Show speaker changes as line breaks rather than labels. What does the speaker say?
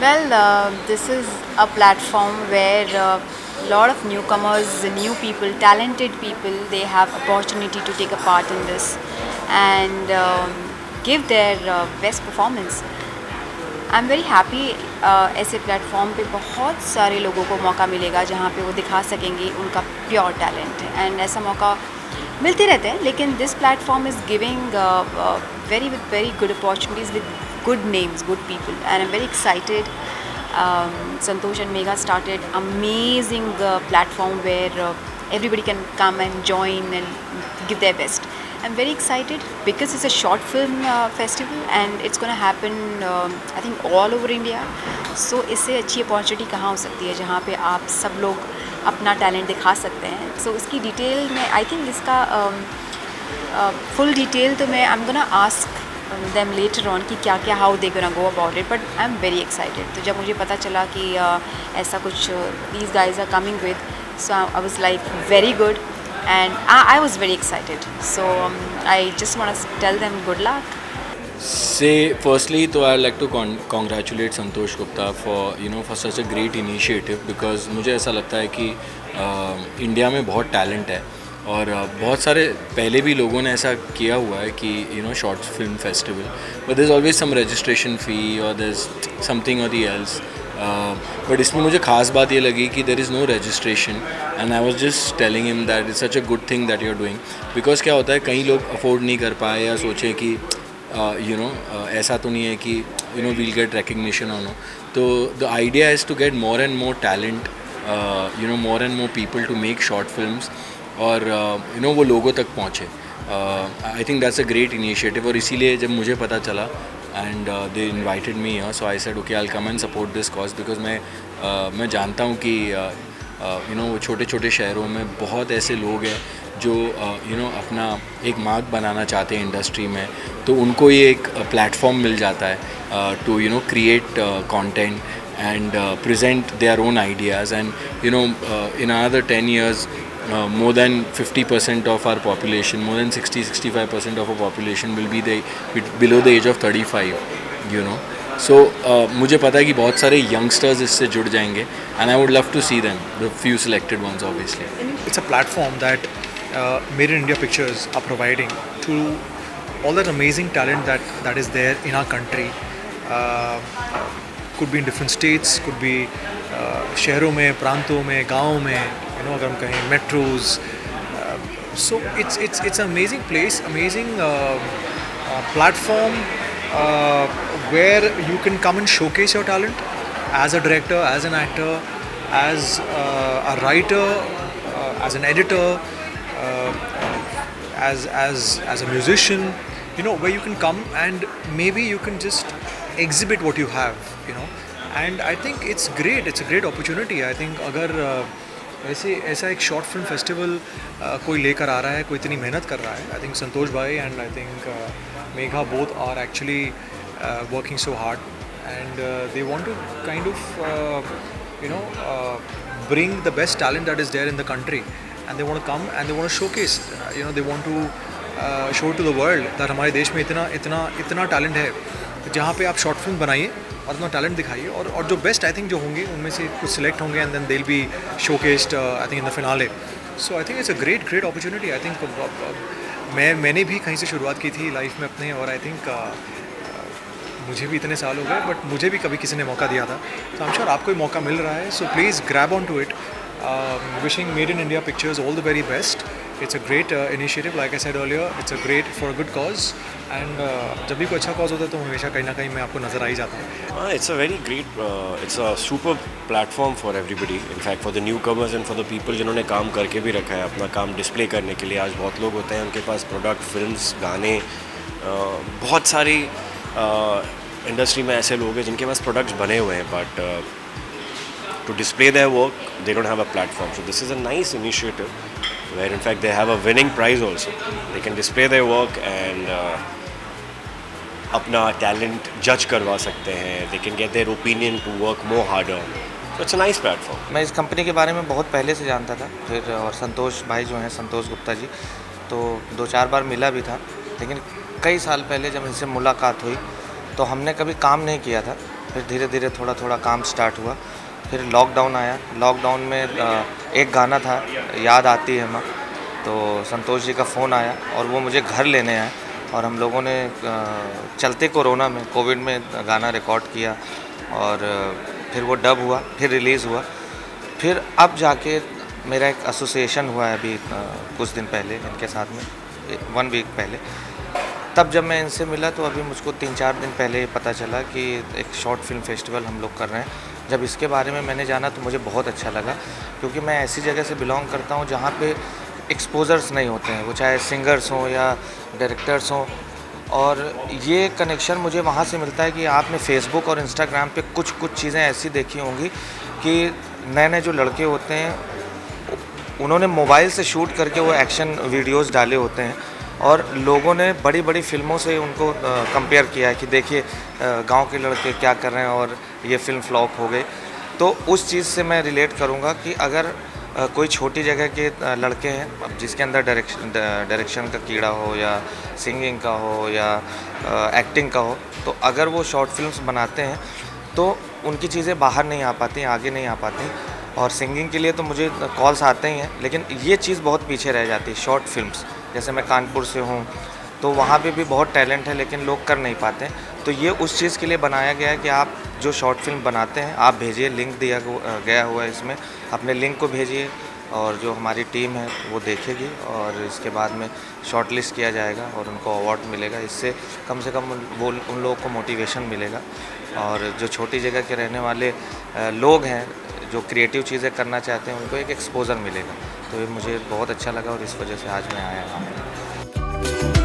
Well, this is a platform where a lot of newcomers, new people, talented people, they have opportunity to take a part in this and give their best performance. I am very happy ऐसे platform पे बहुत सारे लोगों को मौका मिलेगा जहाँ पे वो दिखा सकेंगे उनका प्योर टैलेंट एंड ऐसा मौका मिलते रहते हैं लेकिन this platform is giving very good opportunities with good names, good people, and I'm very excited. Santosh and Megha started amazing platform where everybody can come and join and give their best. I'm very excited because it's a short film festival and it's going to happen I think all over India. So इससे अच्छी opportunity कहाँ हो सकती है जहाँ पे आप सब लोग अपना टैलेंट दिखा सकते हैं. So इसकी डिटेल में आई थिंक इसका फुल डिटेल तो मैं I am gonna ask them later on कि क्या क्या how they gonna go about it, but I'm very excited. तो जब मुझे पता चला कि ऐसा कुछ these guys are coming with, so I was like very good and I was very excited. So I just want to tell them good luck.
Say firstly तो I like to congratulate Santosh Gupta for for such a great initiative because मुझे ऐसा लगता है कि India में बहुत talent है और बहुत सारे पहले भी लोगों ने ऐसा किया हुआ है कि short film festival but there is always some registration fee और देयर इज़ समथिंग और दी एल्स बट इसमें मुझे ख़ास बात ये लगी कि there is no registration and I was just telling him that is such a good thing that you are doing because क्या होता है कई लोग अफोर्ड नहीं कर पाए या सोचें कि ऐसा तो नहीं है कि वील गेट रिकग्निशन और नो तो the idea is to get more and more talent more and more people to make short films और वो लोगों तक पहुँचे. I think that's a great initiative और इसीलिए जब मुझे पता चला and they invited me so I said okay I will come and support this cause because मैं जानता हूँ कि वो छोटे छोटे शहरों में बहुत ऐसे लोग हैं जो अपना एक मार्क बनाना चाहते हैं इंडस्ट्री में तो उनको ये एक प्लेटफॉर्म मिल जाता है to create content and present their own ideas and in another 10 years more than 50% of our population, more than 60-65% of our population will be below the age of 35 so मुझे पता है कि बहुत सारे youngsters इससे जुड़ जाएंगे and I would love to see them, the few selected ones obviously.
It's a platform that Made in India Pictures are providing to all that amazing talent that is there in our country. Could be in different states, could be शहरों में, प्रांतों में, गाँव में, अगर हम कहें metros. So it's an amazing place, amazing platform where you can come and showcase your talent as a director, as an actor, as a writer, as an editor, as a musician. Where you can come and maybe you can just exhibit what you have. And I think it's great. It's a great opportunity. I think अगर ऐसा एक short film festival कोई लेकर आ रहा है, कोई इतनी मेहनत कर रहा है, आई थिंक संतोष भाई and I think Megha both are actually working so hard and they want to kind of bring the best talent that is there in the country and they want to come and they want to showcase, they want to show to the world that हमारे देश में इतना talent है जहाँ पे आप short film बनाइए और अपना टैलेंट दिखाइए और जो बेस्ट आई थिंक जो होंगे उनमें से कुछ सिलेक्ट होंगे and then they will be showcased I think in the finale. So I think it's a great opportunity. I think मैंने भी कहीं से शुरुआत की थी लाइफ में अपने और आई थिंक मुझे भी इतने साल हो गए बट मुझे भी कभी किसी ने मौका दिया था तो आई एम श्योर आपको मौका मिल रहा है. So please grab on to it. Wishing Made in India Pictures all the very best. It's a great initiative, like I said earlier. It's a great for a good cause. And जब भी कोई अच्छा cause होता है तो हमेशा कहीं ना कहीं मैं आपको नज़र आ ही जाता हूँ.
It's a very great, it's a super platform for everybody. In fact, for the newcomers and for the people जिन्होंने काम करके भी रखा है अपना काम डिस्प्ले करने के लिए. आज बहुत लोग होते हैं उनके पास प्रोडक्ट, फिल्म्स, गाने, बहुत सारी इंडस्ट्री में ऐसे लोग हैं जिनके पास प्रोडक्ट्स बने हुए हैं but to display their work they don't have a platform. So this is a nice initiative where in fact they have a winning prize also. They can display their work and अपना talent judge करवा सकते हैं. They can get their opinion to work more harder. So it's a nice platform.
मैं इस company के बारे में बहुत पहले से जानता था फिर और संतोष भाई जो हैं संतोष गुप्ता जी तो 2-4 बार मिला भी था लेकिन कई साल पहले जब इनसे मुलाकात हुई तो हमने कभी काम नहीं किया था फिर धीरे धीरे थोड़ा थोड़ा काम स्टार्ट हुआ। फिर लॉकडाउन आया। लॉकडाउन में एक गाना था याद आती है माँ, तो संतोष जी का फ़ोन आया और वो मुझे घर लेने आए और हम लोगों ने चलते कोरोना में कोविड में गाना रिकॉर्ड किया और फिर वो डब हुआ, फिर रिलीज़ हुआ। फिर अब जाके मेरा एक एसोसिएशन हुआ है अभी कुछ दिन पहले इनके साथ में, 1 वीक पहले। तब जब मैं इनसे मिला तो अभी मुझको 3-4 दिन पहले पता चला कि एक शॉर्ट फिल्म फेस्टिवल हम लोग कर रहे हैं। जब इसके बारे में मैंने जाना तो मुझे बहुत अच्छा लगा, क्योंकि मैं ऐसी जगह से बिलोंग करता हूँ जहाँ पे एक्सपोजर्स नहीं होते हैं, वो चाहे सिंगर्स हों या डायरेक्टर्स हों। और ये कनेक्शन मुझे वहाँ से मिलता है कि आपने फेसबुक और इंस्टाग्राम पे कुछ चीज़ें ऐसी देखी होंगी कि नए नए जो लड़के होते हैं उन्होंने मोबाइल से शूट करके वो एक्शन वीडियोस डाले होते हैं और लोगों ने बड़ी बड़ी फिल्मों से उनको कंपेयर किया है कि देखिए गांव के लड़के क्या कर रहे हैं और ये फिल्म फ्लॉप हो गई। तो उस चीज़ से मैं रिलेट करूंगा कि अगर कोई छोटी जगह के लड़के हैं जिसके अंदर डायरेक्शन का कीड़ा हो या सिंगिंग का हो या एक्टिंग का हो, तो अगर वो शॉर्ट फिल्म्स बनाते हैं तो उनकी चीज़ें बाहर नहीं आ पाती, आगे नहीं आ पाती। और सिंगिंग के लिए तो मुझे कॉल्स आते ही हैं, लेकिन ये चीज़ बहुत पीछे रह जाती है। शॉर्ट फिल्म्स, जैसे मैं कानपुर से हूँ तो वहाँ पे भी बहुत टैलेंट है लेकिन लोग कर नहीं पाते। तो ये उस चीज़ के लिए बनाया गया है कि आप जो शॉर्ट फिल्म बनाते हैं आप भेजिए, लिंक दिया गया हुआ है इसमें, अपने लिंक को भेजिए और जो हमारी टीम है वो देखेगी और इसके बाद में शॉर्ट लिस्ट किया जाएगा और उनको अवार्ड मिलेगा। इससे कम से कम वो उन लोगों को मोटिवेशन मिलेगा और जो छोटी जगह के रहने वाले लोग हैं जो क्रिएटिव चीज़ें करना चाहते हैं उनको एक एक्सपोजर मिलेगा। तो ये मुझे बहुत अच्छा लगा और इस वजह से आज मैं आया यहाँ।